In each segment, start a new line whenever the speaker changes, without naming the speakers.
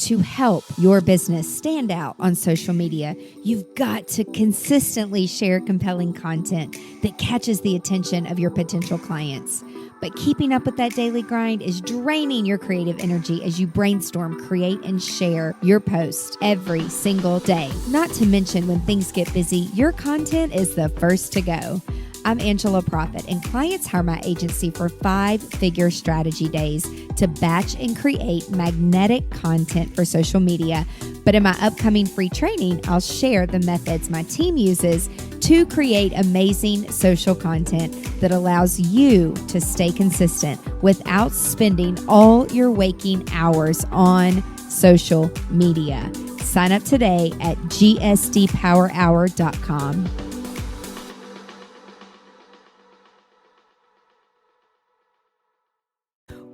To help your business stand out on social media, you've got to consistently share compelling content that catches the attention of your potential clients. But keeping up with that daily grind is draining your creative energy as you brainstorm, create, and share your post every single day. Not to mention, when things get busy, your content is the first to go. I'm Angela Proffitt, and clients hire my agency for 5-figure strategy days to batch and create magnetic content for social media. But in my upcoming free training, I'll share the methods my team uses to create amazing social content that allows you to stay consistent without spending all your waking hours on social media. Sign up today at gsdpowerhour.com.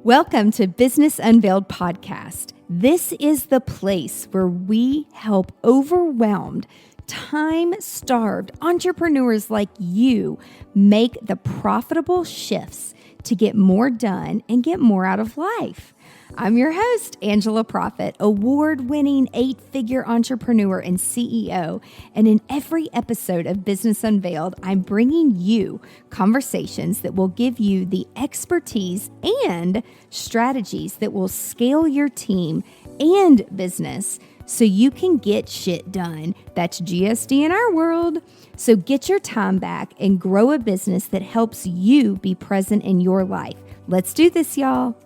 Welcome to Business Unveiled Podcast. This is the place where we help overwhelmed, time-starved entrepreneurs like you make the profitable shifts to get more done and get more out of life. I'm your host, Angela Proffitt, award-winning 8-figure entrepreneur and CEO. And in every episode of Business Unveiled, I'm bringing you conversations that will give you the expertise and strategies that will scale your team and business so you can get shit done. That's GSD in our world. So get your time back and grow a business that helps you be present in your life. Let's do this, y'all.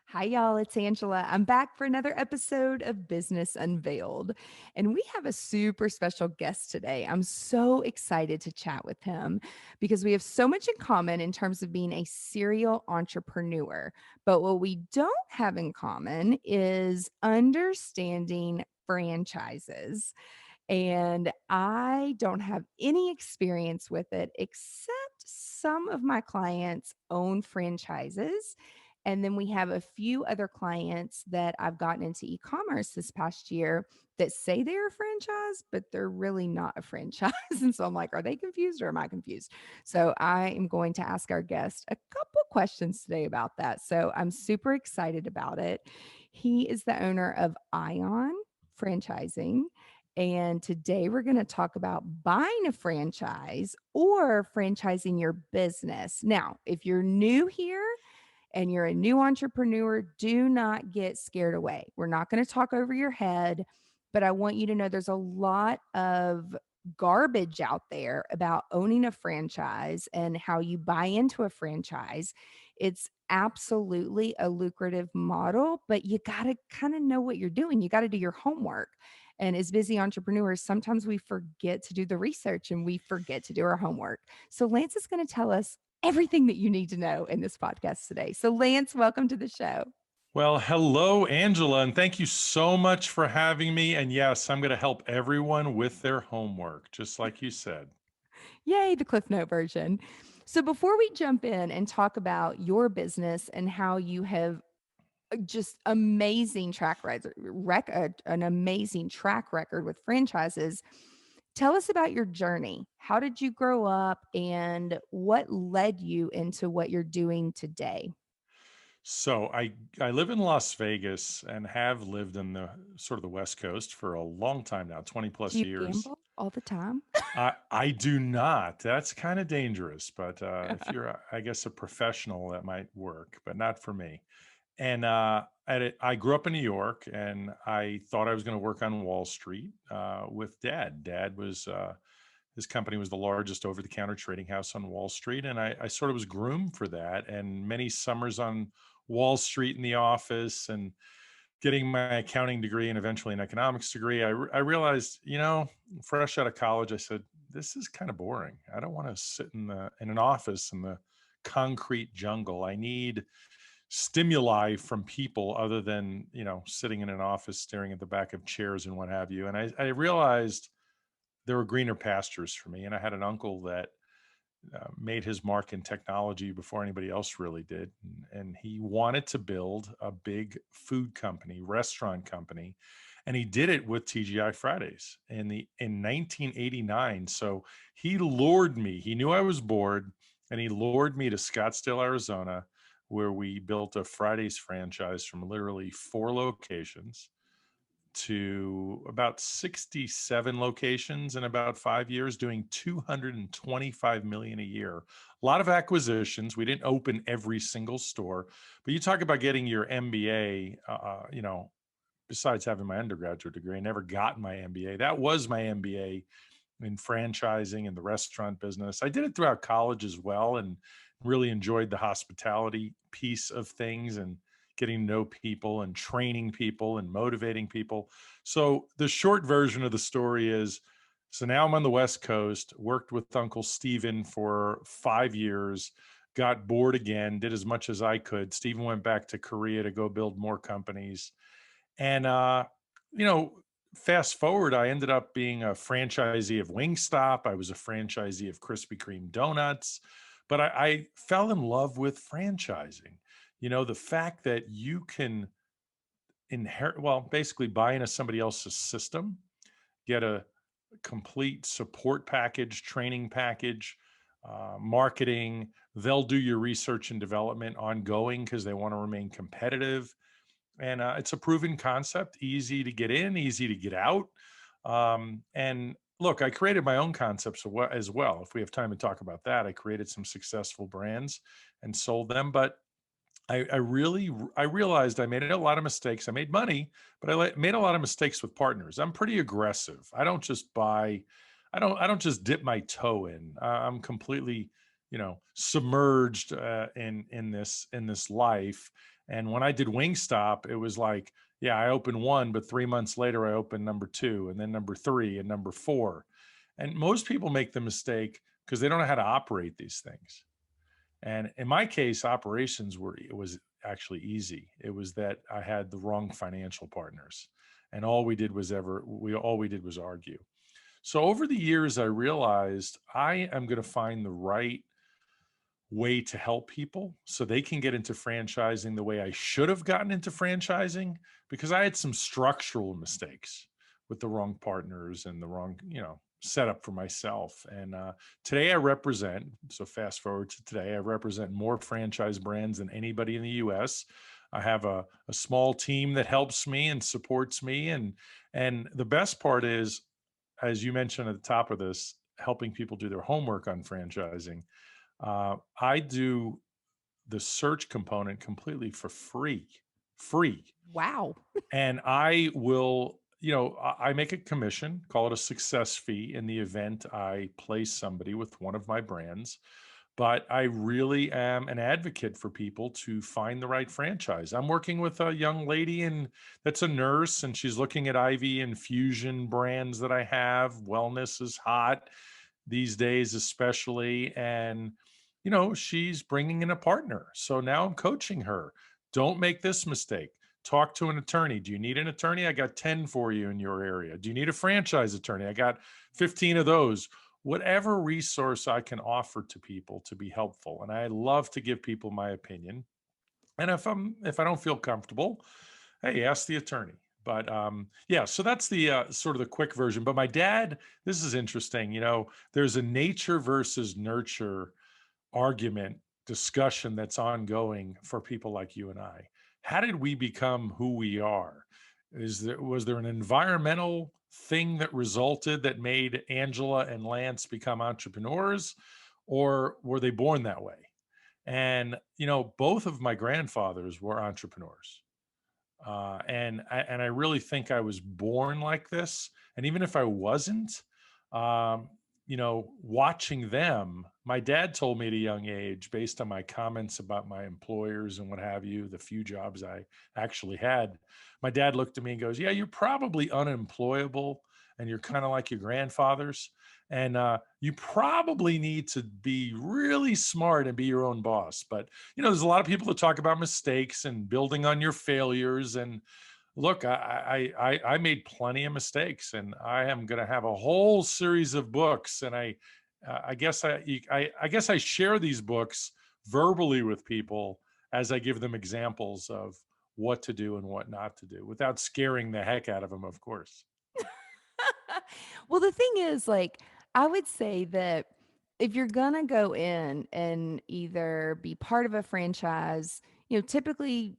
Hi, y'all. It's Angela. I'm back for another episode of Business Unveiled. And we have a super special guest today. I'm so excited to chat with him because we have so much in common in terms of being a serial entrepreneur. But what we don't have in common is understanding franchises. And I don't have any experience with it except some of my clients own franchises. And then we have a few other clients that I've gotten into e-commerce this past year that say they're a franchise, but they're really not a franchise. And so I'm like, are they confused or am I confused? So I am going to ask our guest a couple questions today about that. So I'm super excited about it. He is the owner of Ion Franchising. And today we're going to talk about buying a franchise or franchising your business. Now, if you're new here, and you're a new entrepreneur, do not get scared away. We're not going to talk over your head, but I want you to know there's a lot of garbage out there about owning a franchise and how you buy into a franchise. It's absolutely a lucrative model, but you got to kind of know what you're doing. You got to do your homework. And as busy entrepreneurs, sometimes we forget to do the research and we forget to do our homework. So Lance is going to tell us everything that you need to know in this podcast today. So Lance, welcome to the show.
Well, hello, Angela, and thank you so much for having me. And yes, I'm going to help everyone with their homework, just like you said.
Yay, the Cliff Note version. So before we jump in and talk about your business and how you have just amazing an amazing track record with franchises, tell us about your journey. How did you grow up and what led you into what you're doing today?
So I live in Las Vegas and have lived in the sort of the West Coast for a long time now, 20
Do
plus
you
years.
gamble all the time?
I do not. That's kind of dangerous, but if you're, I guess, a professional, that might work, but not for me. And I grew up in New York, and I thought I was going to work on Wall Street with Dad. Dad was his company was the largest over-the-counter trading house on Wall Street, and I sort of was groomed for that. And many summers on Wall Street in the office, and getting my accounting degree and eventually an economics degree, I realized, fresh out of college, I said, this is kind of boring. I don't want to sit in an office in the concrete jungle. I need stimuli from people other than, sitting in an office staring at the back of chairs and what have you. And I realized there were greener pastures for me. And I had an uncle that made his mark in technology before anybody else really did. And he wanted to build a big food company, restaurant company. And he did it with TGI Fridays in 1989. So he lured me. He knew I was bored. and he lured me to Scottsdale, Arizona, where we built a Fridays franchise from literally 4 locations to about 67 locations in about 5 years, doing 225 million a year. A lot of acquisitions. We didn't open every single store, but you talk about getting your MBA, besides having my undergraduate degree, I never got my MBA. That was my MBA in franchising and the restaurant business. I did it throughout college as well and really enjoyed the hospitality piece of things and getting to know people and training people and motivating people. So the short version of the story is, so now I'm on the West Coast, worked with Uncle Steven for 5 years, got bored again, did as much as I could. Steven went back to Korea to go build more companies. And, you know, fast forward, I ended up being a franchisee of Wingstop. I was a franchisee of Krispy Kreme Donuts, but I fell in love with franchising. The fact that you can inherit, well, basically buy into somebody else's system, get a complete support package, training package, marketing. They'll do your research and development ongoing because they want to remain competitive. And it's a proven concept, easy to get in, easy to get out. And look, I created my own concepts as well. If we have time to talk about that, I created some successful brands and sold them. But I realized I made a lot of mistakes. I made money, but made a lot of mistakes with partners. I'm pretty aggressive. I don't just buy. I don't just dip my toe in. I'm completely, submerged in this life. And when I did Wingstop, it was like, yeah, I opened one, but 3 months later, I opened number two, and then number three, and number four. And most people make the mistake because they don't know how to operate these things. And in my case, operations was actually easy. It was that I had the wrong financial partners, and all we did was argue. So over the years, I realized I am going to find the right way to help people so they can get into franchising the way I should have gotten into franchising, because I had some structural mistakes with the wrong partners and the wrong, setup for myself. And today I represent, so fast forward to today, I represent more franchise brands than anybody in the US. I have a small team that helps me and supports me. And the best part is, as you mentioned at the top of this, helping people do their homework on franchising. I do the search component completely for free.
Wow.
And I will, I make a commission, call it a success fee in the event I place somebody with one of my brands. But I really am an advocate for people to find the right franchise. I'm working with a young lady that's a nurse, and she's looking at IV infusion brands that I have. Wellness is hot these days, especially. And, she's bringing in a partner. So now I'm coaching her. Don't make this mistake. Talk to an attorney. Do you need an attorney? I got 10 for you in your area. Do you need a franchise attorney? I got 15 of those. Whatever resource I can offer to people to be helpful. And I love to give people my opinion. And if I don't feel comfortable, hey, ask the attorney. But yeah, so that's the sort of the quick version. But my dad, this is interesting. There's a nature versus nurture argument discussion that's ongoing for people like you and I. How did we become who we are? Was there an environmental thing that resulted that made Angela and Lance become entrepreneurs, or were they born that way? And both of my grandfathers were entrepreneurs. And I really think I was born like this. And even if I wasn't, um, watching them, my dad told me at a young age, based on my comments about my employers and what have you, the few jobs I actually had, my dad looked at me and goes, "Yeah, you're probably unemployable, and you're kind of like your grandfathers. And you probably need to be really smart and be your own boss." But there's a lot of people that talk about mistakes and building on your failures. And look, I made plenty of mistakes, and I am going to have a whole series of books. And I guess I share these books verbally with people as I give them examples of what to do and what not to do, without scaring the heck out of them, of course.
Well, the thing is, like, I would say that if you're gonna go in and either be part of a franchise, typically,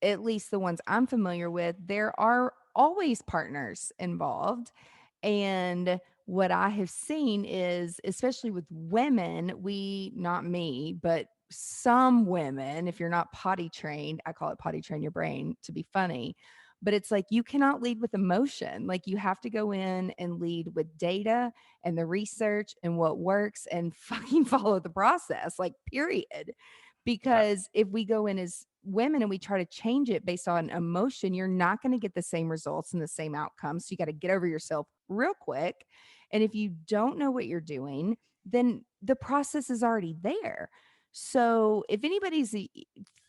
at least the ones I'm familiar with, there are always partners involved. And what I have seen is, especially with women, not me, but some women, if you're not potty trained, I call it potty train your brain to be funny. But it's like you cannot lead with emotion. Like you have to go in and lead with data and the research and what works and fucking follow the process, like, period.
I,
Because if we go in as women and we try to change it based on emotion, you're not going to get the same results and the same outcomes. So you got to get over yourself real quick. And if you don't know what you're doing, then the process is already there. So if anybody's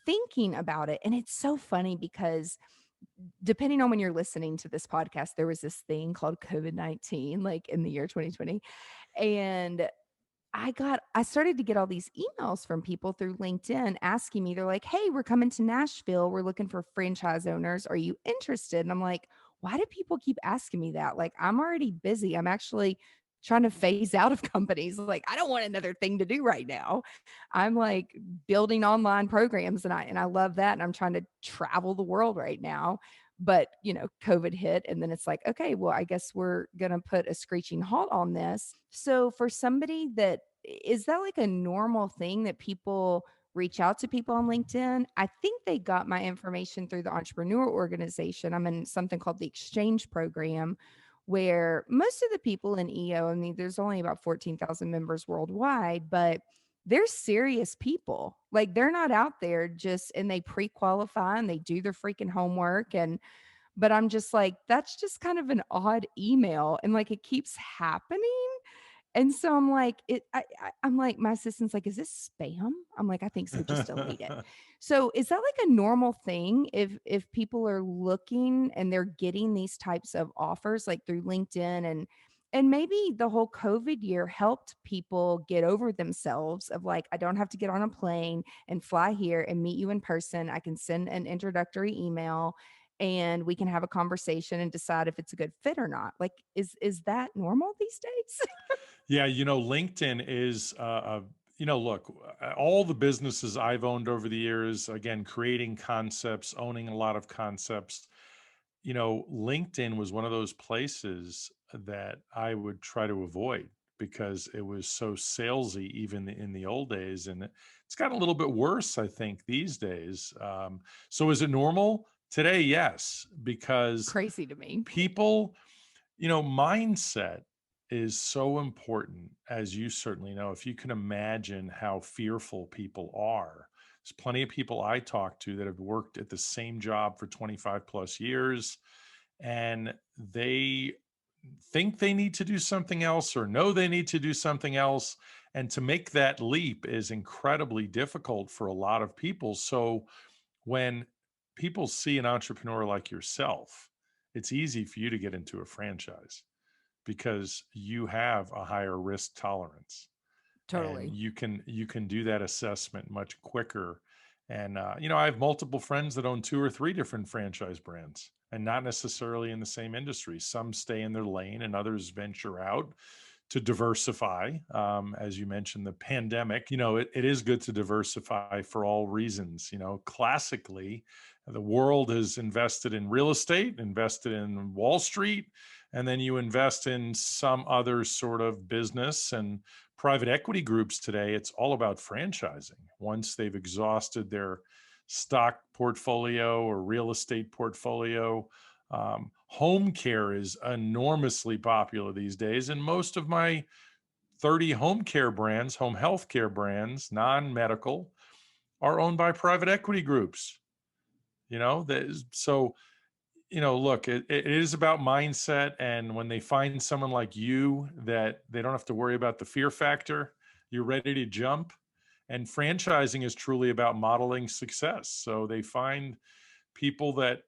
thinking about it, and it's so funny because depending on when you're listening to this podcast, there was this thing called COVID-19, like in the year 2020. And I started to get all these emails from people through LinkedIn asking me, they're like, "Hey, we're coming to Nashville. We're looking for franchise owners. Are you interested?" And I'm like, "Why do people keep asking me that? Like, I'm already busy. I'm actually trying to phase out of companies. Like, I don't want another thing to do right now. I'm like building online programs and I love that. And I'm trying to travel the world right now. But, COVID hit and then it's like, okay, well, I guess we're going to put a screeching halt on this. So for somebody that is that like a normal thing that people reach out to people on LinkedIn? I think they got my information through the entrepreneur organization. I'm in something called the exchange program where most of the people in EO, I mean, there's only about 14,000 members worldwide, but they're serious people. Like they're not out there just and they pre-qualify and they do their freaking homework but I'm just like, that's just kind of an odd email and like it keeps happening. And so I'm like, I'm like, my assistant's like, "Is this spam?" I'm like, "I think so. Just delete it." So is that like a normal thing if people are looking and they're getting these types of offers like through LinkedIn and maybe the whole COVID year helped people get over themselves of like, I don't have to get on a plane and fly here and meet you in person. I can send an introductory email and we can have a conversation and decide if it's a good fit or not. Like, is that normal these days?
Yeah, LinkedIn is, look, all the businesses I've owned over the years, again, creating concepts, owning a lot of concepts, LinkedIn was one of those places that I would try to avoid because it was so salesy even in the old days. And it's gotten a little bit worse, I think, these days. So is it normal? Today, yes, because
Crazy to me.
people, mindset is so important, as you certainly know. If you can imagine how fearful people are, there's plenty of people I talk to that have worked at the same job for 25 plus years, and they think they need to do something else or know they need to do something else. And to make that leap is incredibly difficult for a lot of people. So when people see an entrepreneur like yourself, it's easy for you to get into a franchise because you have a higher risk tolerance and
Totally.
you can do that assessment much quicker. And I have multiple friends that own 2 or 3 different franchise brands and not necessarily in the same industry. Some stay in their lane and others venture out to diversify. As you mentioned, the pandemic, it is good to diversify for all reasons. Classically, the world has invested in real estate, invested in Wall Street, and then you invest in some other sort of business. And private equity groups today, it's all about franchising. Once they've exhausted their stock portfolio or real estate portfolio, home care is enormously popular these days. And most of my 30 home care brands, home health care brands, non-medical, are owned by private equity groups. So look, it is about mindset. And when they find someone like you that they don't have to worry about the fear factor, you're ready to jump. And franchising is truly about modeling success. So they find people that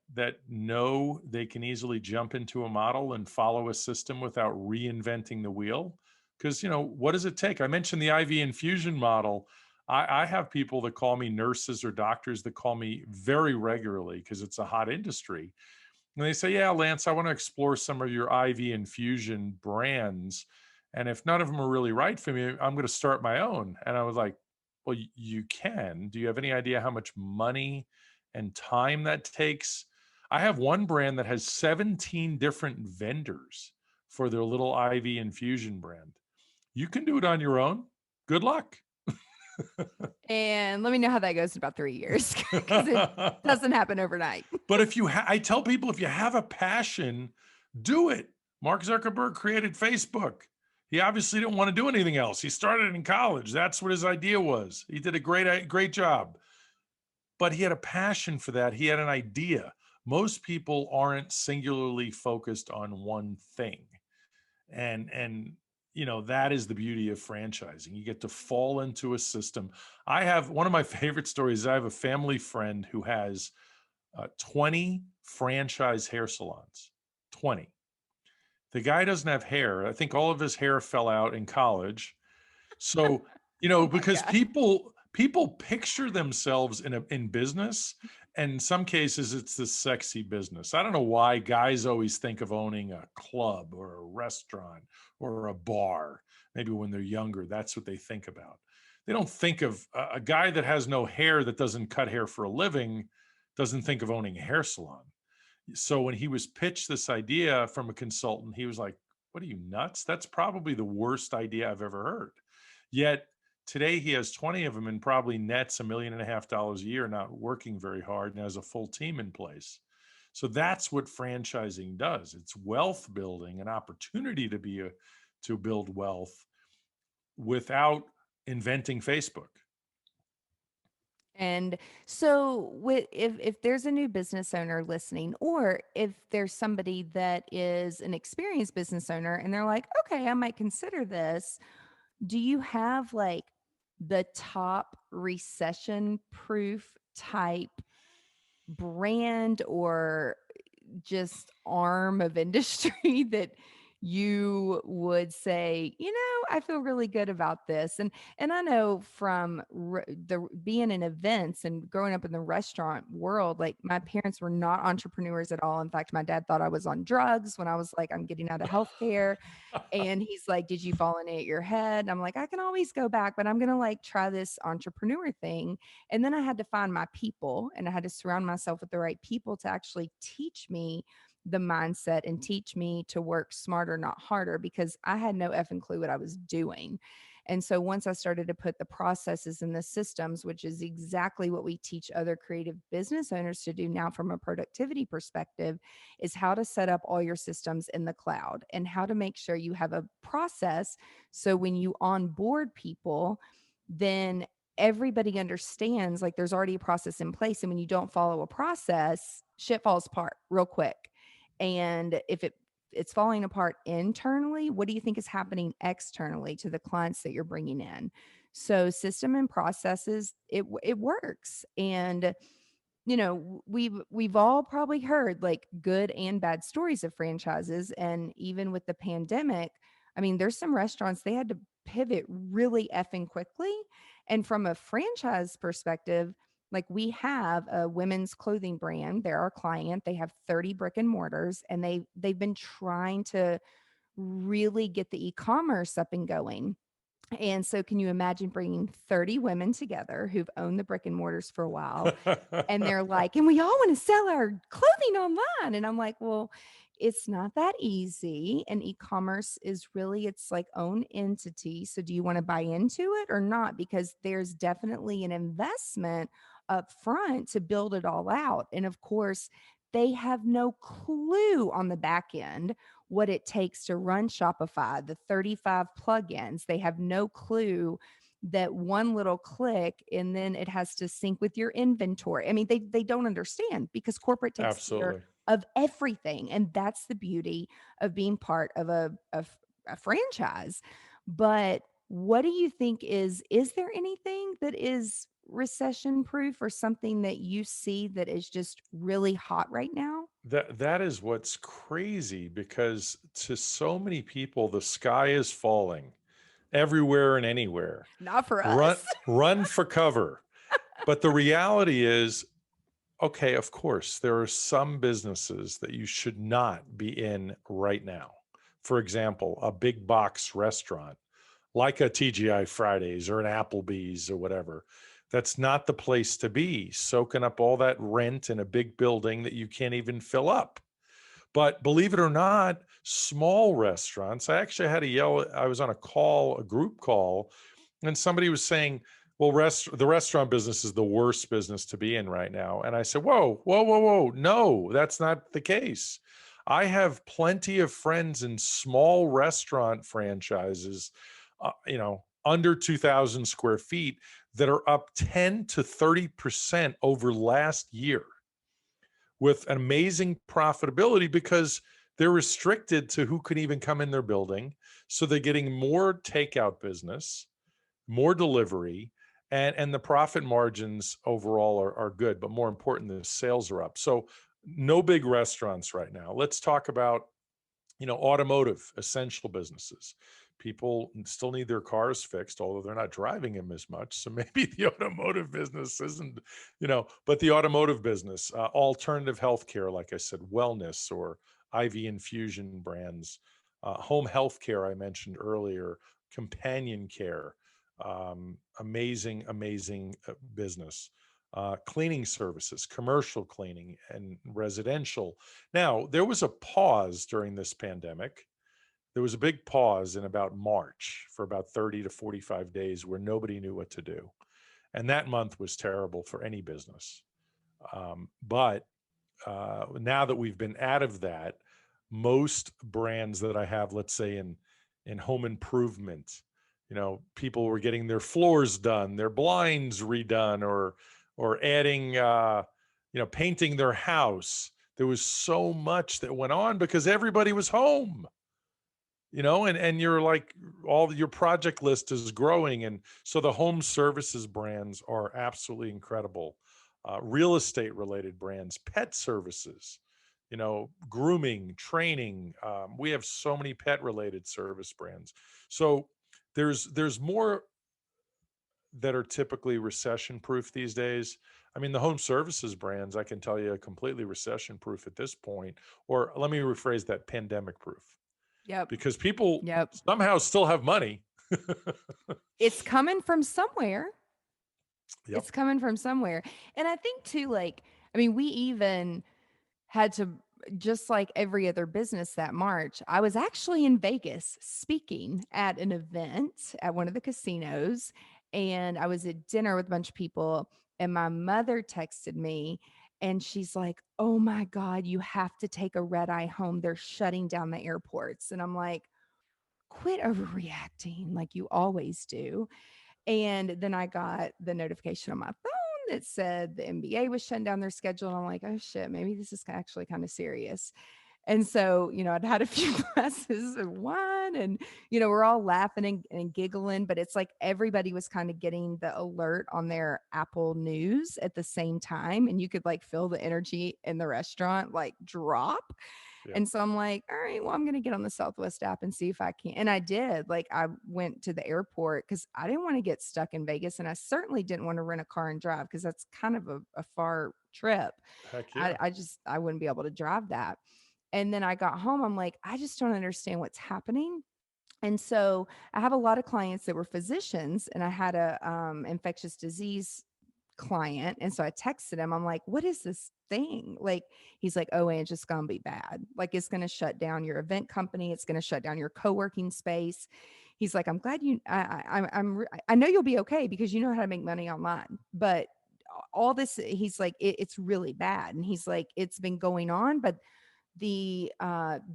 know they can easily jump into a model and follow a system without reinventing the wheel. Because what does it take? I mentioned the IV infusion model. I have people that call me, nurses or doctors that call me very regularly because it's a hot industry. And they say, "Yeah, Lance, I want to explore some of your IV infusion brands." And if none of them are really right for me, I'm going to start my own. And I was like, well, you can. Do you have any idea how much money and time that takes? I have one brand that has 17 different vendors for their little IV infusion brand. You can do it on your own. Good luck.
And let me know how that goes in about 3 years because it doesn't happen overnight.
But if you, I tell people, if you have a passion, do it. Mark Zuckerberg created Facebook. He obviously didn't want to do anything else. He started in college. That's what his idea was. He did a great job. But he had a passion for that. He had an idea. Most people aren't singularly focused on one thing. And that is the beauty of franchising. You get to fall into a system. I have one of my favorite stories. I have a family friend who has 20 franchise hair salons. 20. The guy doesn't have hair. I think all of his hair fell out in college. So,
Oh my
because
gosh.
people picture themselves in business, and in some cases it's this sexy business. I don't know why guys always think of owning a club or a restaurant or a bar. Maybe when they're younger, that's what they think about. They don't think of a guy that has no hair, that doesn't cut hair for a living, doesn't think of owning a hair salon. So when he was pitched this idea from a consultant, he was like, what are you, nuts? That's probably the worst idea I've ever heard. Yet today he has 20 of them and probably nets $1.5 million a year, not working very hard, and has a full team in place. So that's what franchising does. It's wealth building, an opportunity to build wealth without inventing Facebook.
And so if there's a new business owner listening, or if there's somebody that is an experienced business owner and they're like, okay, I might consider this, do you have like the top recession proof type brand or just arm of industry that you would say, I feel really good about this? And I know from the being in events and growing up in the restaurant world, like my parents were not entrepreneurs at all. In fact, my dad thought I was on drugs when I was like, I'm getting out of healthcare. And he's like, did you fall in it at your head? And I'm like, I can always go back, but I'm going to like try this entrepreneur thing. And then I had to find my people, and I had to surround myself with the right people to actually teach me the mindset and teach me to work smarter, not harder, because I had no effing clue what I was doing. And so once I started to put the processes and the systems, which is exactly what we teach other creative business owners to do now from a productivity perspective, is how to set up all your systems in the cloud and how to make sure you have a process. So when you onboard people, then everybody understands like there's already a process in place. And when you don't follow a process, shit falls apart real quick. And if it's falling apart internally, what do you think is happening externally to the clients that you're bringing in? So system and processes, it works. And we've all probably heard like good and bad stories of franchises. And even with the pandemic, I mean, there's some restaurants, they had to pivot really effing quickly. And from a franchise perspective, like we have a women's clothing brand, they're our client. They have 30 brick and mortars, and they've been trying to really get the e-commerce up and going. And so can you imagine bringing 30 women together who've owned the brick and mortars for a while, and they're like, and we all want to sell our clothing online. And I'm like, well, it's not that easy. And e-commerce is really its like own entity. So do you want to buy into it or not? Because there's definitely an investment up front to build it all out. And of course, they have no clue on the back end what it takes to run Shopify, the 35 plugins. They have no clue that one little click and then it has to sync with your inventory. I mean, they don't understand because corporate takes care
Absolutely.
of everything. And that's the beauty of being part of a franchise. But what do you think is there anything that is recession proof or something that you see that is just really hot right now?
That is what's crazy, because to so many people the sky is falling everywhere and anywhere.
Not for
Run
us.
run for cover. But the reality is, okay, of course, there are some businesses that you should not be in right now. for example, a big box restaurant like a TGI Fridays or an Applebee's or whatever. That's not the place to be, soaking up all that rent in a big building that you can't even fill up. But believe it or not, small restaurants, I actually had to yell. I was on a call, a group call, and somebody was saying, well, the restaurant business is the worst business to be in right now. And I said, whoa, whoa, whoa, whoa. No, that's not the case. I have plenty of friends in small restaurant franchises, under 2,000 square feet that are up 10 to 30% over last year with amazing profitability because they're restricted to who can even come in their building. So they're getting more takeout business, more delivery, and the profit margins overall are good. But more important, the sales are up. So no big restaurants right now. Let's talk about automotive, essential businesses. People still need their cars fixed, although they're not driving them as much. So maybe the automotive business isn't, but the automotive business, alternative healthcare, like I said, wellness or IV infusion brands, home healthcare, I mentioned earlier, companion care, amazing, amazing business. Cleaning services, commercial cleaning, and residential. Now, there was a pause during this pandemic. There was a big pause in about March for about 30 to 45 days where nobody knew what to do. And that month was terrible for any business. But now that we've been out of that, most brands that I have, let's say in home improvement, people were getting their floors done, their blinds redone, or adding, painting their house. There was so much that went on because everybody was home, and you're like, all your project list is growing. And so the home services brands are absolutely incredible. Real estate related brands, pet services, grooming, training. We have so many pet related service brands. So there's more that are typically recession proof these days. I mean, the home services brands, I can tell you, are completely recession proof at this point. Or let me rephrase that, pandemic proof,
Yep.
because people
Yep.
somehow still have money.
It's coming from somewhere.
Yep.
It's coming from somewhere. And I think too, we even had to, just like every other business that March, I was actually in Vegas speaking at an event at one of the casinos. And I was at dinner with a bunch of people. And my mother texted me and she's like, oh my God, you have to take a red eye home. They're shutting down the airports. And I'm like, quit overreacting like you always do. And then I got the notification on my phone that said the NBA was shutting down their schedule. And I'm like, oh shit, maybe this is actually kind of serious. And so, I'd had a few glasses of wine and, we're all laughing and giggling, but it's like everybody was kind of getting the alert on their Apple News at the same time. And you could like feel the energy in the restaurant like drop.
Yeah.
And so I'm like, all right, well, I'm going to get on the Southwest app and see if I can. And I did. Like, I went to the airport because I didn't want to get stuck in Vegas. And I certainly didn't want to rent a car and drive because that's kind of a far trip.
Heck yeah.
I wouldn't be able to drive that. And then I got home. I'm like, I just don't understand what's happening. And so I have a lot of clients that were physicians, and I had a infectious disease client. And so I texted him, I'm like, what is this thing? Like, he's like, oh, and it's just going to be bad. Like, it's going to shut down your event company. It's going to shut down your co-working space. He's like, I'm glad I know you'll be okay because you know how to make money online, but all this, he's like, it's really bad. And he's like, it's been going on, but the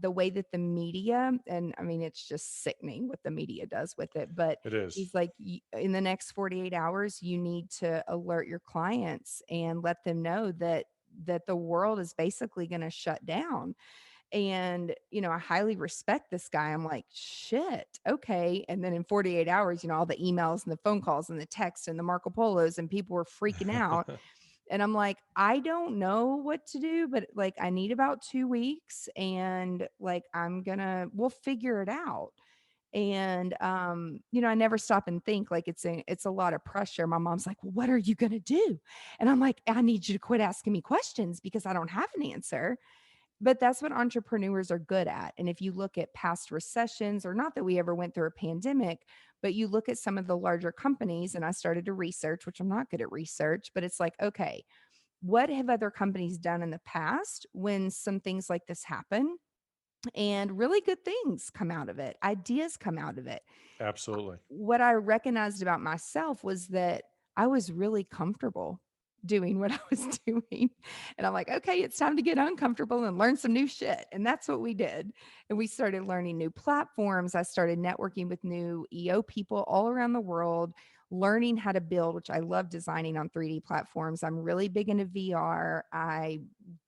way that the media, and I mean, it's just sickening what the media does with it, but
It is.
he's like, in the next 48 hours you need to alert your clients and let them know that the world is basically going to shut down. And I highly respect this guy. I'm like, shit, okay. And then in 48 hours, all the emails and the phone calls and the texts and the Marco Polos, and people were freaking out. And I'm like, I don't know what to do, but like, I need about 2 weeks, and like, we'll figure it out. And, I never stop and think like it's a lot of pressure. My mom's like, well, what are you going to do? And I'm like, I need you to quit asking me questions because I don't have an answer. But that's what entrepreneurs are good at. And if you look at past recessions, or not that we ever went through a pandemic, but you look at some of the larger companies, and I started to research, which I'm not good at research, but it's like, okay, what have other companies done in the past when some things like this happen? And really good things come out of it, ideas come out of it.
Absolutely.
What I recognized about myself was that I was really comfortable doing what I was doing. And I'm like, okay, it's time to get uncomfortable and learn some new shit. And that's what we did. And we started learning new platforms. I started networking with new EO people all around the world, learning how to build, which I love designing on 3D platforms. I'm really big into VR. I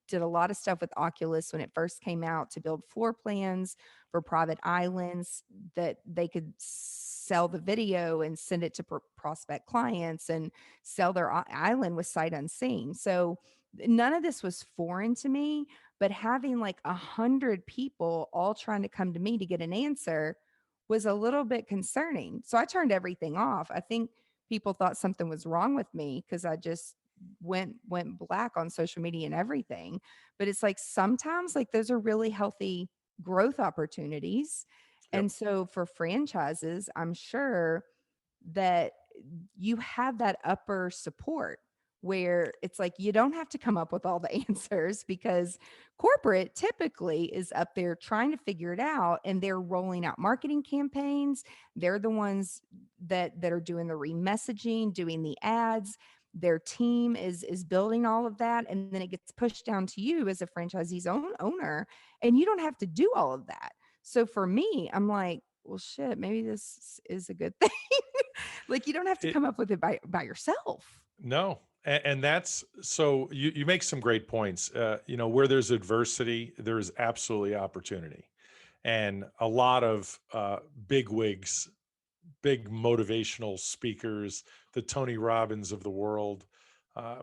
did a lot of stuff with Oculus when it first came out to build floor plans for private islands that they could sell the video and send it to prospect clients and sell their island with sight unseen. So none of this was foreign to me, but having like 100 people all trying to come to me to get an answer was a little bit concerning. So I turned everything off. I think people thought something was wrong with me because I just went black on social media and everything. But it's like sometimes like those are really healthy growth opportunities.
Yep.
And so for franchises, I'm sure that you have that upper support where it's like you don't have to come up with all the answers because corporate typically is up there trying to figure it out, and they're rolling out marketing campaigns. They're the ones that are doing the remessaging, doing the ads. Their team is building all of that, and then it gets pushed down to you as a franchisee's own owner, and you don't have to do all of that. So for me, I'm like, well, shit, maybe this is a good thing. Like you don't have to
It,
come up with it by yourself.
no. And that's so you make some great points. Where there's adversity, there's absolutely opportunity. And a lot of big wigs, big motivational speakers, the Tony Robbins of the world,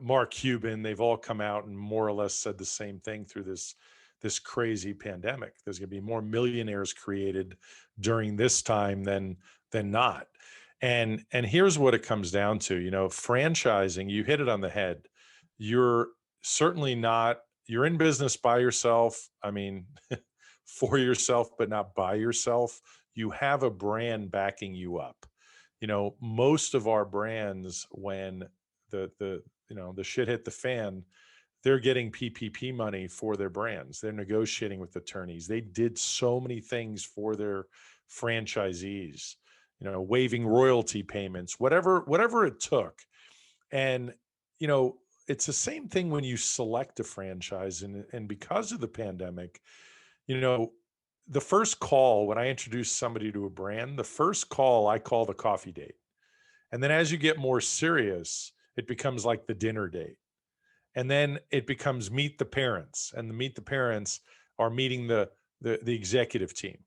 Mark Cuban, they've all come out and more or less said the same thing through this crazy pandemic. There's going to be more millionaires created during this time than not. And here's what it comes down to, franchising, you hit it on the head. You're certainly not, you're in business by yourself. I mean, for yourself, but not by yourself. You have a brand backing you up. Most of our brands, when the shit hit the fan, they're getting PPP money for their brands. They're negotiating with attorneys. They did so many things for their franchisees, waiving royalty payments, whatever it took. And, you know, it's the same thing when you select a franchise, and because of the pandemic, you know, the first call when I introduce somebody to a brand, the first call I call the coffee date. And then as you get more serious, it becomes like the dinner date. And then it becomes meet the parents, and the meet the parents are meeting the executive team.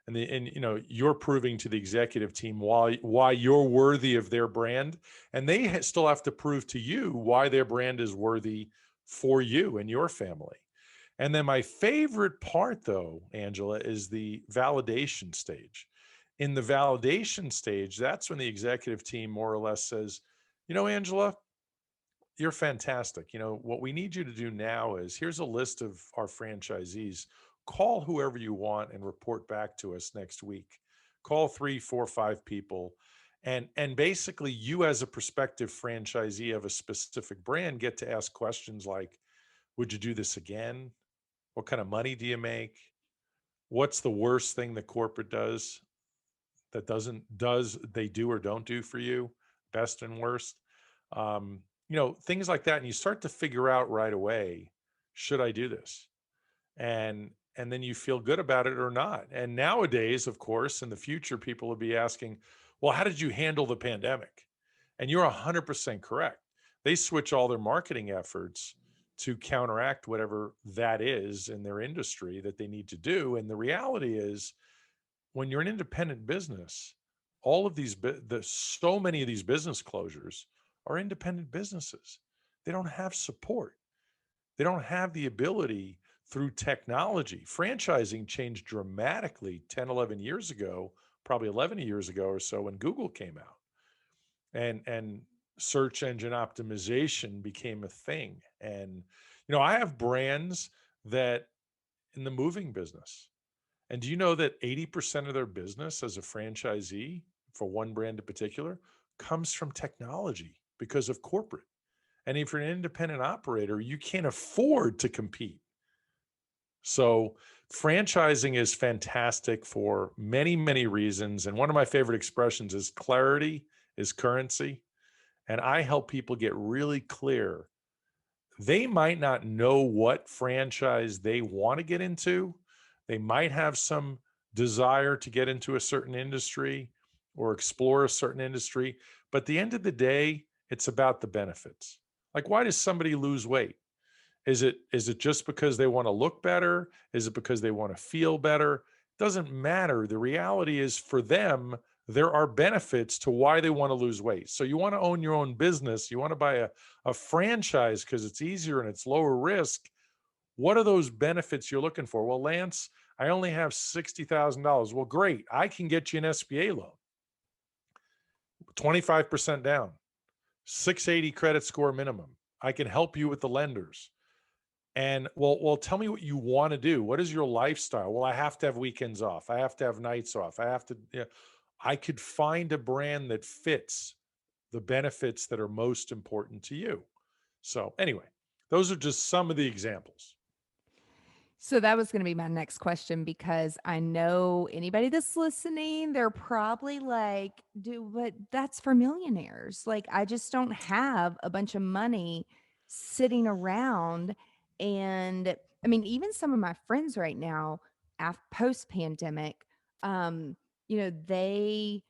And you're proving to the executive team why you're worthy of their brand, and they still have to prove to you why their brand is worthy for you and your family. And then my favorite part, though, Angela, is the validation stage. In the validation stage, that's when the executive team more or less says, Angela, you're fantastic. What we need you to do now is, here's a list of our franchisees. Call whoever you want and report back to us next week. Call 3, 4, 5 people. And basically, you as a prospective franchisee of a specific brand get to ask questions like, would you do this again? What kind of money do you make? What's the worst thing that corporate does that does they do or don't do for you? Best and worst. Things like that. And you start to figure out right away, should I do this? And then you feel good about it or not. And nowadays, of course, in the future, people will be asking, well, how did you handle the pandemic? And you're 100% correct. They switch all their marketing efforts to counteract whatever that is in their industry that they need to do. And the reality is, when you're an independent business, all of so many of these business closures are independent businesses. They don't have support. They don't have the ability through technology. Franchising changed dramatically 10, 11 years ago, probably 11 years ago or so, when Google came out and search engine optimization became a thing. And I have brands that in the moving business. And do you know that 80% of their business as a franchisee for one brand in particular comes from technology because of corporate? And if you're an independent operator, you can't afford to compete. So franchising is fantastic for many, many reasons. And one of my favorite expressions is clarity is currency. And I help people get really clear. They might not know what franchise they want to get into. They might have some desire to get into a certain industry or explore a certain industry. But at the end of the day, it's about the benefits. Like, why does somebody lose weight? Is it just because they want to look better? Is it because they want to feel better? Doesn't matter. The reality is for them, there are benefits to why they want to lose weight. So you want to own your own business, you want to buy a franchise because it's easier and it's lower risk. What are those benefits you're looking for? Well, Lance, I only have $60,000. Well, great. I can get you an SBA loan, 25% down, 680 credit score minimum. I can help you with the lenders. And well, tell me what you want to do. What is your lifestyle? Well, I have to have weekends off. I have to have nights off. I have to, I could find a brand that fits the benefits that are most important to you. So anyway, those are just some of the examples.
So that was going to be my next question because I know anybody that's listening, they're probably like, dude, but that's for millionaires. Like, I just don't have a bunch of money sitting around. And I mean, even some of my friends right now, post pandemic, um, they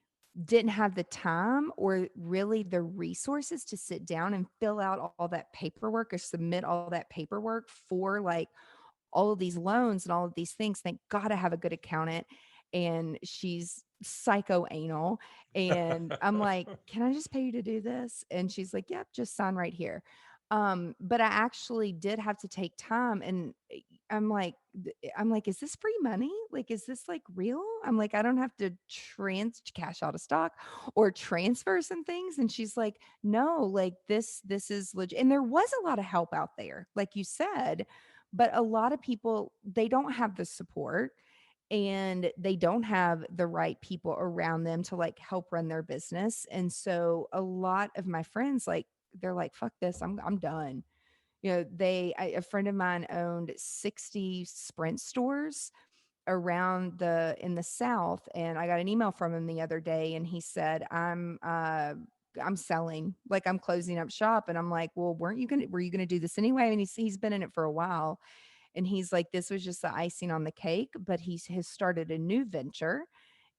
didn't have the time or really the resources to sit down and fill out all that paperwork or submit all that paperwork for like all of these loans and all of these things. Thank God I have a good accountant and she's psycho anal. And I'm like, can I just pay you to do this? And she's like, yep, just sign right here. But I actually did have to take time and I'm like, I'm like, is this free money? Like, is this like real? I'm like, I don't have to cash out of stock or transfer some things. And she's like, no, like this is legit. And there was a lot of help out there, like you said, but a lot of people, they don't have the support and they don't have the right people around them to like help run their business. And so a lot of my friends, like, they're like, fuck this, I'm done. A friend of mine owned 60 Sprint stores around in the South. And I got an email from him the other day and he said, I'm selling, like I'm closing up shop. And I'm like, well, were you going to do this anyway? And he's been in it for a while. And he's like, this was just the icing on the cake, but has started a new venture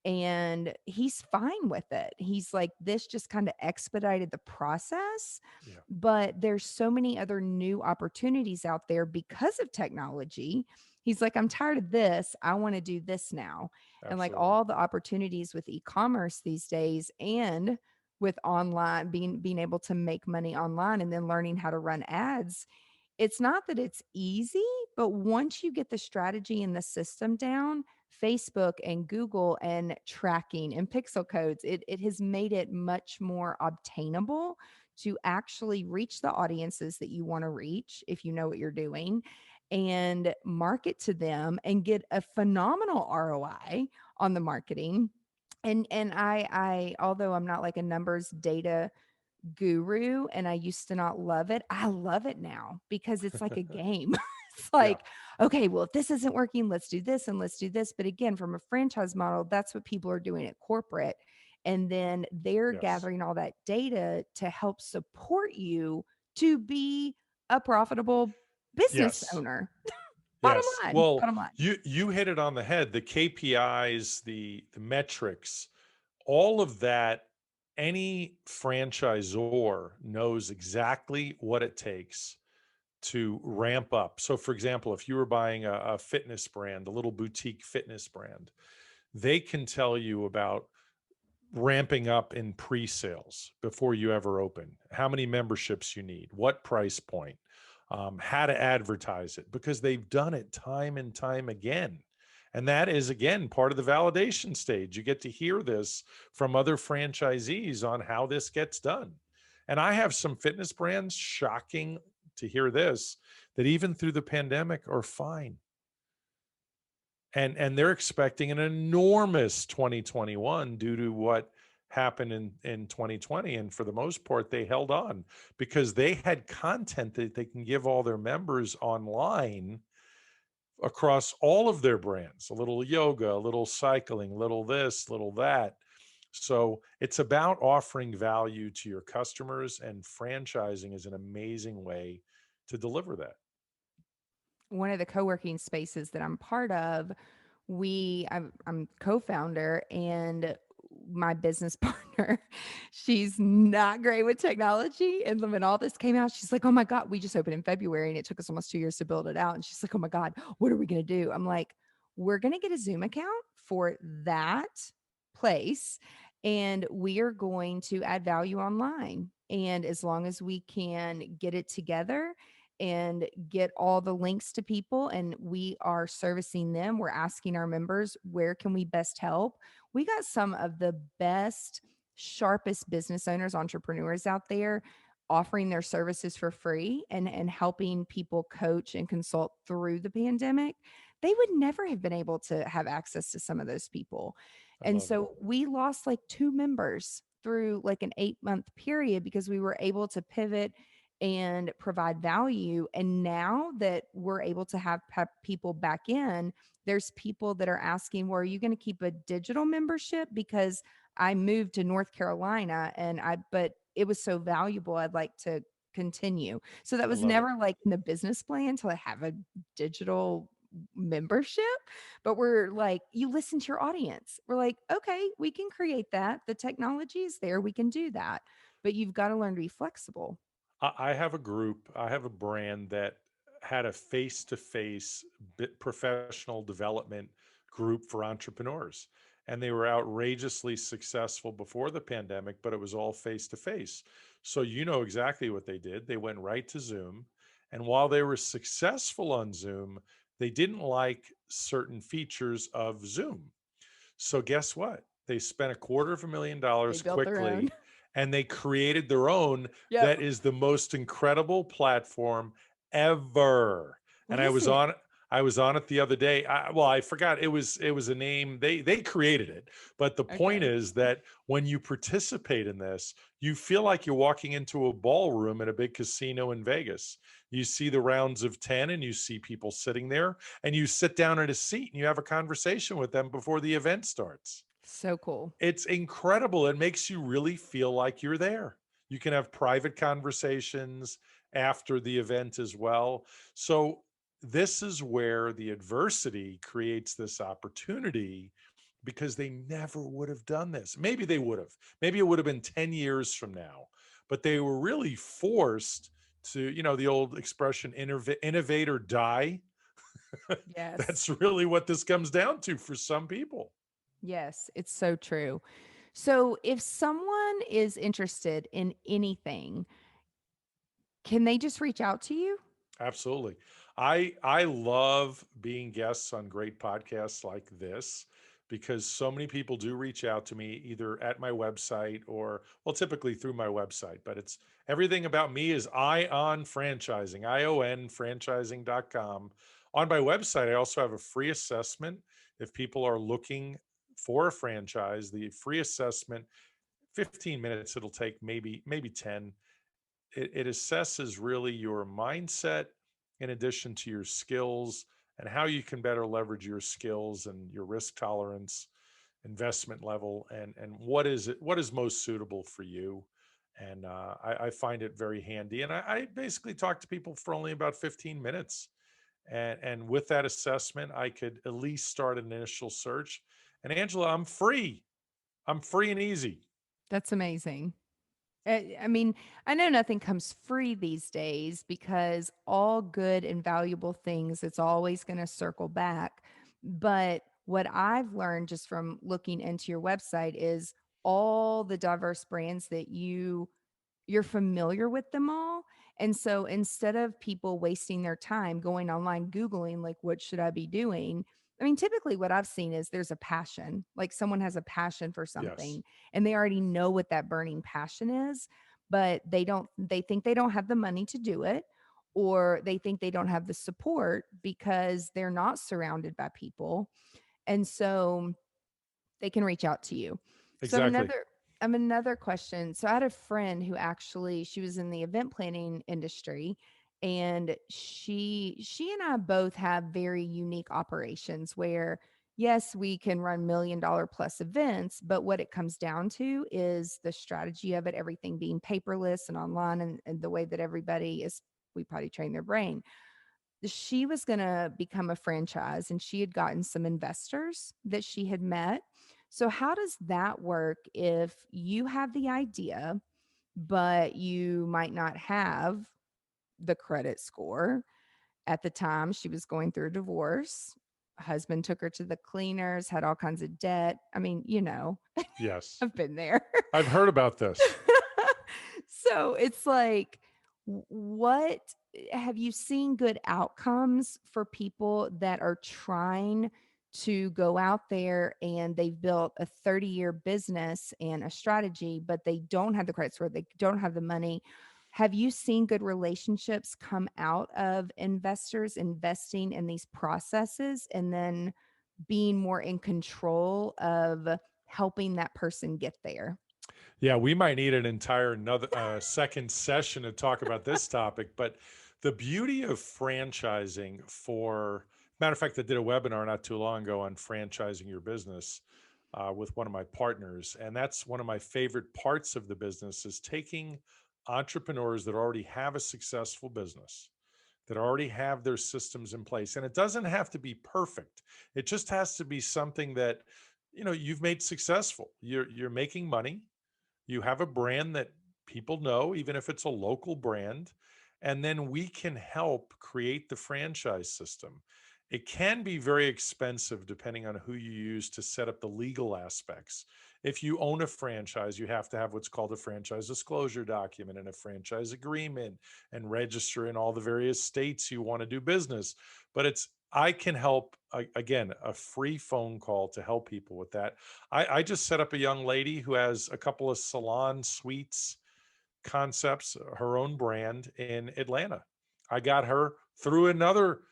and he's fine with it. He's like, this just kind of expedited the process.
Yeah,
But there's so many other new opportunities out there because of technology. He's like, I'm tired of this. I want to do this now. And like
absolutely.
all the opportunities with e-commerce these days and with online being able to make money online and then learning how to run ads, it's not that it's easy, but once you get the strategy and the system down, Facebook and Google and tracking and pixel codes, it has made it much more obtainable to actually reach the audiences that you want to reach if you know what you're doing and market to them and get a phenomenal ROI on the marketing. And I although I'm not like a numbers data guru and I used to not love it, I love it now because it's like a game. It's
Yeah.
like, okay, well, if this isn't working, let's do this and let's do this. But again, from a franchise model, that's what people are doing at corporate. And then they're
Yes.
gathering all that data to help support you to be a profitable business
Yes.
owner. Bottom
Yes.
line,
Well,
bottom line.
you hit it on the head. The KPIs, the metrics, all of that, any franchisor knows exactly what it takes to ramp up. So for example, if you were buying a fitness brand, a little boutique fitness brand, they can tell you about ramping up in pre-sales before you ever open, how many memberships you need, what price point, how to advertise it, because they've done it time and time again. And that is, again, part of the validation stage. You get to hear this from other franchisees on how this gets done. And I have some fitness brands, shocking to hear this, that even through the pandemic are fine. and they're expecting an enormous 2021 due to what happened in 2020. And for the most part, they held on because they had content that they can give all their members online across all of their brands, a little yoga, a little cycling, little this, little that. So it's about offering value to your customers, and franchising is an amazing way to deliver that.
One of the co-working spaces that I'm part of, I'm co-founder, and my business partner, she's not great with technology. And then when all this came out, she's like, "Oh my God, we just opened in February and it took us almost 2 years to build it out." And she's like, "Oh my God, what are we going to do?" I'm like, "We're going to get a Zoom account for that place, and we are going to add value online. And as long as we can get it together and get all the links to people and we are servicing them, we're asking our members, where can we best help?" We got some of the best, sharpest business owners, entrepreneurs out there offering their services for free and helping people coach and consult through the pandemic. They would never have been able to have access to some of those people.
I
And
love it.
so we lost like 2 members through like an 8-month period because we were able to pivot and provide value. And now that we're able to have people back in, there's people that are asking, "Well, are you going to keep a digital membership? Because I moved to North Carolina but it was so valuable. I'd like to continue." So that
I
was
love it.
never like in the business plan to have a digital membership. But we're like, you listen to your audience. We're like, okay, we can create that. The technology is there. We can do that. But you've got to learn to be flexible.
I have a group, I have a brand that had a face to face professional development group for entrepreneurs. And they were outrageously successful before the pandemic, but it was all face to face. So you know exactly what they did. They went right to Zoom. And while they were successful on Zoom, they didn't like certain features of Zoom. So guess what? They spent
They
$250,000
built their own.
quickly, and they created their own
Yep.
that is the most incredible platform ever.
What
And
is it?
I was on it the other day. Well, I forgot it was a name they created it. But the point
Okay.
is that when you participate in this, you feel like you're walking into a ballroom in a big casino in Vegas. You see the rounds of 10 and you see people sitting there, and you sit down at a seat and you have a conversation with them before the event starts.
So cool.
It's incredible. It makes you really feel like you're there. You can have private conversations after the event as well. So, this is where the adversity creates this opportunity because they never would have done this. Maybe they would have. Maybe it would have been 10 years from now, but they were really forced to, the old expression, innovate or die.
Yes.
That's really what this comes down to for some people.
Yes, it's so true. So if someone is interested in anything, can they just reach out to you?
Absolutely. I love being guests on great podcasts like this because so many people do reach out to me either at my website or, well, typically through my website, but it's everything about me is Ion Franchising, ION franchising.com. On my website, I also have a free assessment if people are looking for a franchise. The free assessment, 15 minutes it'll take, maybe 10. It assesses really your mindset in addition to your skills and how you can better leverage your skills and your risk tolerance, investment level, and what is most suitable for you. And I find it very handy. And I basically talk to people for only about 15 minutes. And with that assessment, I could at least start an initial search. And Angela, I'm free. I'm free and easy.
That's amazing. I mean, I know nothing comes free these days because all good and valuable things, it's always going to circle back. But what I've learned just from looking into your website is all the diverse brands that you're familiar with them all. And so instead of people wasting their time going online, Googling, like, what should I be doing? I mean, typically what I've seen is there's a passion, like someone has a passion for
Yes.
something and they already know what that burning passion is, but they think they don't have the money to do it, or they think they don't have the support because they're not surrounded by people. And so they can reach out to you. So
Exactly.
I have another question. So I had a friend who actually, she was in the event planning industry, and she and I both have very unique operations where yes, we can run $1 million plus events, but what it comes down to is the strategy of it, everything being paperless and online, and the way that everybody is, we probably train their brain. She was going to become a franchise, and she had gotten some investors that she had met. So, how does that work if you have the idea, but you might not have the credit score? At the time, she was going through a divorce. Husband took her to the cleaners, had all kinds of debt. I mean,
Yes.
I've been there.
I've heard about this.
So it's like, what have you seen good outcomes for people that are trying to go out there and they've built a 30-year business and a strategy, but they don't have the credit score, they don't have the money? Have you seen good relationships come out of investors investing in these processes and then being more in control of helping that person get there?
Yeah, we might need an entire another second session to talk about this topic. But the beauty of franchising, for matter of fact, I did a webinar not too long ago on franchising your business with one of my partners, and that's one of my favorite parts of the business is taking entrepreneurs that already have a successful business, that already have their systems in place, and it doesn't have to be perfect. It just has to be something that you've made successful. You're making money, you have a brand that people know, even if it's a local brand, and then we can help create the franchise system. It can be very expensive depending on who you use to set up the legal aspects. If you own a franchise, you have to have what's called a franchise disclosure document and a franchise agreement and register in all the various states you want to do business. But I can help, again, a free phone call to help people with that. I just set up a young lady who has a couple of salon suites concepts, her own brand in Atlanta. I got her through another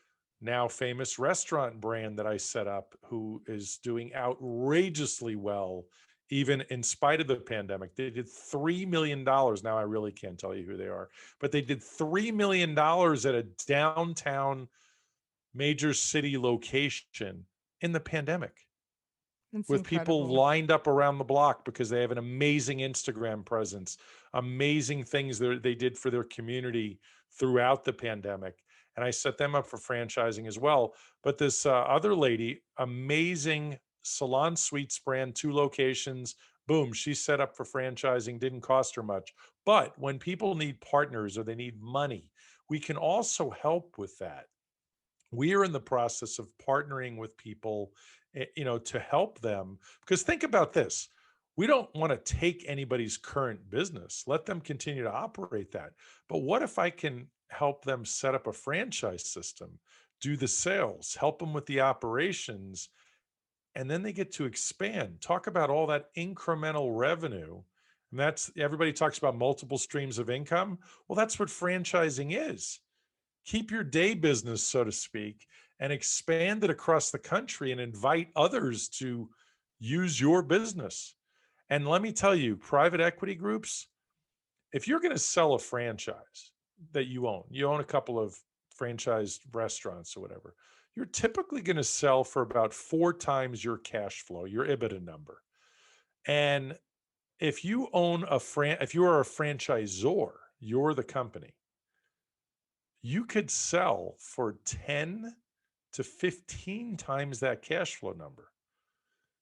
now famous restaurant brand that I set up, who is doing outrageously well, even in spite of the pandemic. They did $3 million. Now, I really can't tell you who they are, but they did $3 million at a downtown major city location in the pandemic,
That's
with people
incredible.
lined up around the block because they have an amazing Instagram presence, amazing things that they did for their community throughout the pandemic. And I set them up for franchising as well. But this other lady, amazing salon suites brand, 2 locations, boom, she set up for franchising, didn't cost her much. But when people need partners or they need money, we can also help with that. We are in the process of partnering with people, to help them. Because think about this: we don't want to take anybody's current business, let them continue to operate that. But what if I can help them set up a franchise system, do the sales, help them with the operations, and then they get to expand? Talk about all that incremental revenue. And that's, everybody talks about multiple streams of income. Well, that's what franchising is. Keep your day business, so to speak, and expand it across the country and invite others to use your business. And let me tell you, private equity groups, if you're going to sell a franchise that you own a couple of franchised restaurants or whatever, you're typically going to sell for about 4 times your cash flow, your EBITDA number. And if you are a franchisor, you're the company, you could sell for 10 to 15 times that cash flow number.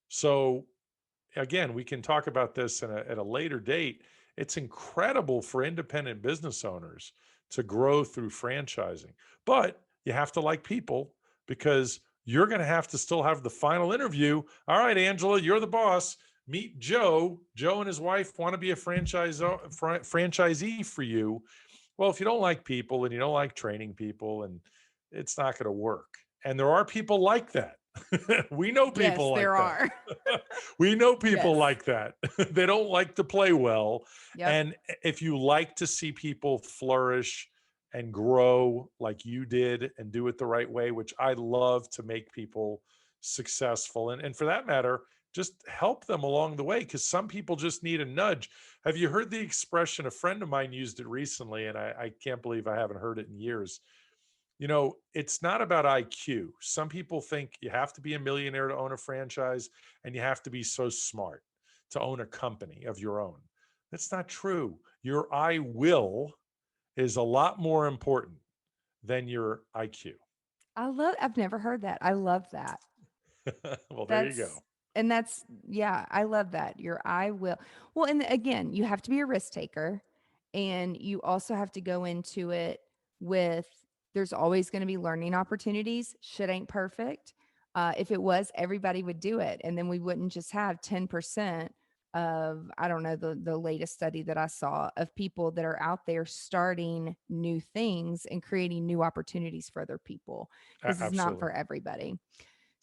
So again, we can talk about this at a later date. It's incredible for independent business owners to grow through franchising, but you have to like people, because you're going to have to still have the final interview. All right, Angela, you're the boss. Meet Joe. Joe and his wife want to be a franchisee for you. Well, if you don't like people and you don't like training people, and it's not going to work. And there are people like that. We know
Yes,
people like
there
that.
are.
We know people
Yes.
like that. They don't like to play well.
Yep.
And if you like to see people flourish and grow like you did and do it the right way, which I love to make people successful. And for that matter, just help them along the way, because some people just need a nudge. Have you heard the expression? A friend of mine used it recently, and I can't believe I haven't heard it in years. It's not about IQ. Some people think you have to be a millionaire to own a franchise, and you have to be so smart to own a company of your own. That's not true. Your I will is a lot more important than your IQ.
I've never heard that. I love that.
Well, there you
That's
go.
and that's yeah, I love that. Your I will. Well, and again, you have to be a risk taker, and you also have to go into it with there's always going to be learning opportunities. Shit ain't perfect. If it was, everybody would do it, and then we wouldn't just have 10% of I don't know the latest study that I saw of people that are out there starting new things and creating new opportunities for other people because it's not
Absolutely.
for everybody.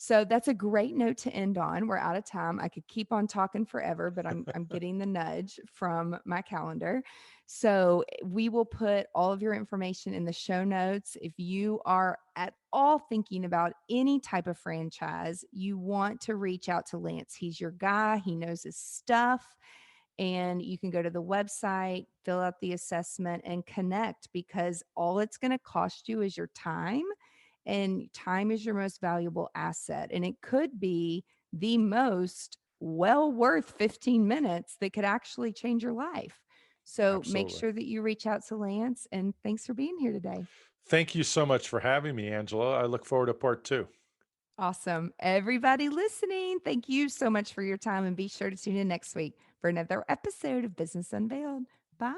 So that's a great note to end on. We're out of time. I could keep on talking forever, but I'm getting the nudge from my calendar. So we will put all of your information in the show notes. If you are at all thinking about any type of franchise, you want to reach out to Lance. He's your guy. He knows his stuff. And you can go to the website, fill out the assessment, and connect because all it's going to cost you is your time, and time is your most valuable asset. And it could be the most well worth 15 minutes that could actually change your life. So make
Absolutely.
sure that you reach out to Lance. And thanks for being here today.
Thank you so much for having me, Angela. I look forward to part two.
Awesome. Everybody listening, thank you so much for your time. And be sure to tune in next week for another episode of Business Unveiled. Bye.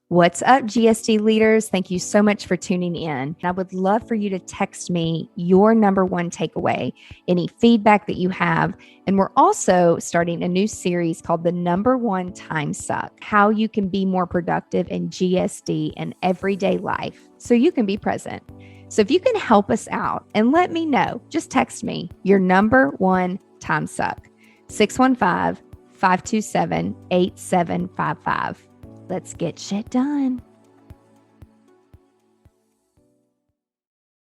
What's up, GSD leaders? Thank you so much for tuning in. I would love for you to text me your number one takeaway, any feedback that you have. And we're also starting a new series called The Number One Time Suck, how you can be more productive in GSD and everyday life so you can be present. So if you can help us out and let me know, just text me your number one time suck, 615-527-8755. Let's get shit done.